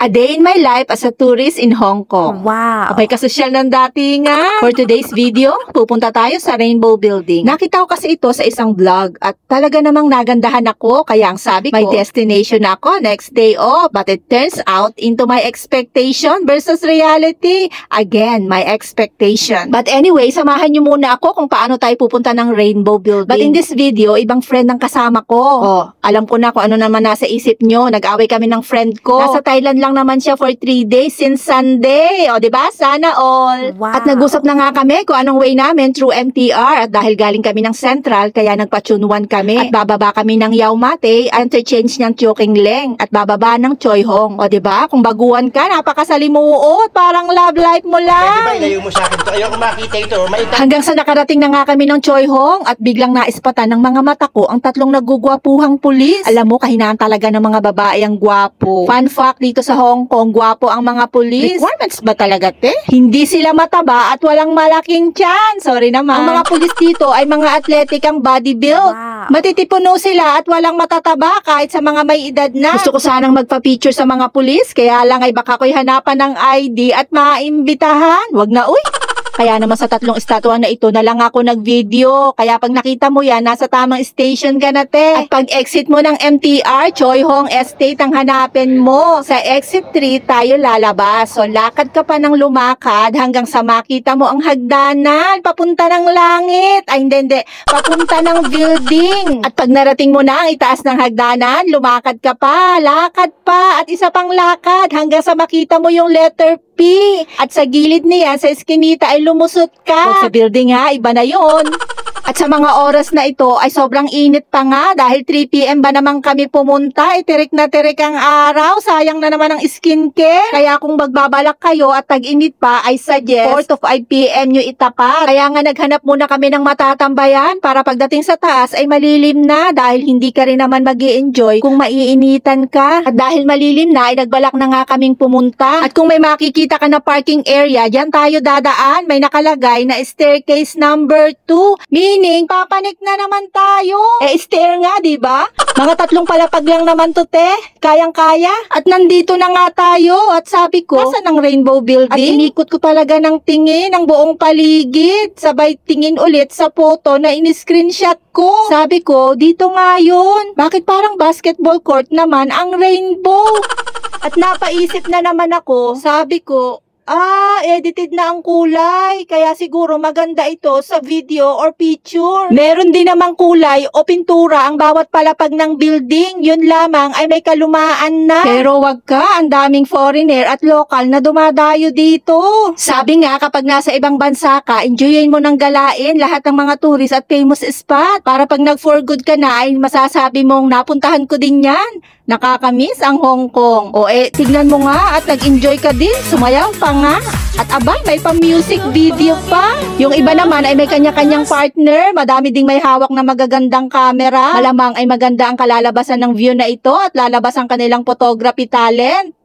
A day in my life as a tourist in Hong Kong. Wow. Okay, kasosyal ng datingan. For today's video, pupunta tayo sa Rainbow Building. Nakita ko kasi ito sa isang vlog at talaga namang nagandahan ako. Kaya ang sabi ko, may destination ako next day off. But it turns out into my expectation versus reality. Again, my expectation. But anyway, samahan niyo muna ako kung paano tayo pupunta ng Rainbow Building. But in this video, ibang friend ng kasama ko. Oh, alam ko na kung ano naman nasa isip nyo. Nag-away kami ng friend ko. Nasa Thailand lang naman siya for 3 days since Sunday. O, diba? Sana all. Wow. At nag-usap na nga kami kung anong way namin through MTR. At dahil galing kami ng Central, kaya nagpa-tune 1 kami. At bababa kami ng Yau Ma Tei, interchange ng Cheo Keng Leng. At bababa ng Choi Hong. O, diba? Kung baguhan ka, napakasalimuot. Parang love life mo lang. Pwede ba ilayo mo sa akin ito? Ayoko makita ito. Hanggang sa nakarating na nga kami ng Choi Hong at biglang naispatan ng mga mata ko ang tatlong nagugwapuhang pulis. Alam mo, kahinaan talaga ng mga babae ang gwapo. Fun fact, dito sa Hong Kong, gwapo ang mga pulis. Requirements ba talaga, te? Hindi sila mataba at walang malaking tiyan. Sorry naman. Ang mga pulis dito ay mga athletic ang body build. Wow. Matitipuno sila at walang matataba kahit sa mga may edad na. Gusto ko sanang magpa-picture sa mga pulis, kaya lang ay baka ko'y hanapan ng ID at maimbitahan. Wag na, uy! Kaya naman sa tatlong estatwa na ito na lang ako nag-video. Kaya pag nakita mo yan, nasa tamang station ka na, te. At pag exit mo ng MTR, Choi Hong Estate ang hanapin mo. Sa exit 3 tayo lalabas. So lakad ka pa ng lumakad hanggang sa makita mo ang hagdanan. Papunta ng langit. Ay hindi. Papunta ng building. At pag narating mo na ang itaas ng hagdanan, lumakad ka pa. Lakad pa. At isa pang lakad hanggang sa makita mo yung letter P. At sa gilid niya, sa eskinita ay lumusot ka. Sa building ha, iba na yun. At sa mga oras na ito ay sobrang init pa nga dahil 3 PM ba naman kami pumunta. Tirik na tirik ang araw. Sayang na naman ang skincare. Kaya kung magbabalak kayo at tag-init pa ay suggest 4 to 5 PM nyo itapat. Kaya nga naghanap muna kami ng matatambayan para pagdating sa taas ay malilim na dahil hindi ka rin naman mag-i-enjoy kung maiinitan ka. At dahil malilim na ay nagbalak na nga kaming pumunta. At kung may makikita ka na parking area, dyan tayo dadaan. May nakalagay na staircase number 2. Meaning, papanik na naman tayo. Stair nga, diba? Mga 3 palapag lang naman to, te. Kayang-kaya. At nandito na nga tayo. At sabi ko, nasa ng Rainbow Building? At inikot ko talaga ng tingin ang buong paligid. Sabay tingin ulit sa photo na in-screenshot ko. Sabi ko, dito nga yun. Bakit parang basketball court naman ang rainbow? At napaisip na naman ako, sabi ko, edited na ang kulay. Kaya siguro maganda ito sa video or picture. Meron din namang kulay o pintura ang bawat palapag ng building. Yun lamang ay may kalumaan na. Pero wag ka, ang daming foreigner at local na dumadayo dito. Sabi nga, kapag nasa ibang bansa ka, enjoyin mo ng galain lahat ng mga tourist at famous spot. Para pag nag-for good ka na, ay masasabi mong napuntahan ko din yan. Nakakamiss ang Hong Kong. O tignan mo nga at nag-enjoy ka din. Sumayaw pa nga. At abay, may pa-music video pa. Yung iba naman ay may kanya-kanyang partner. Madami ding may hawak na magagandang camera. Malamang ay maganda ang kalalabasan ng view na ito at lalabas ang kanilang photography talent.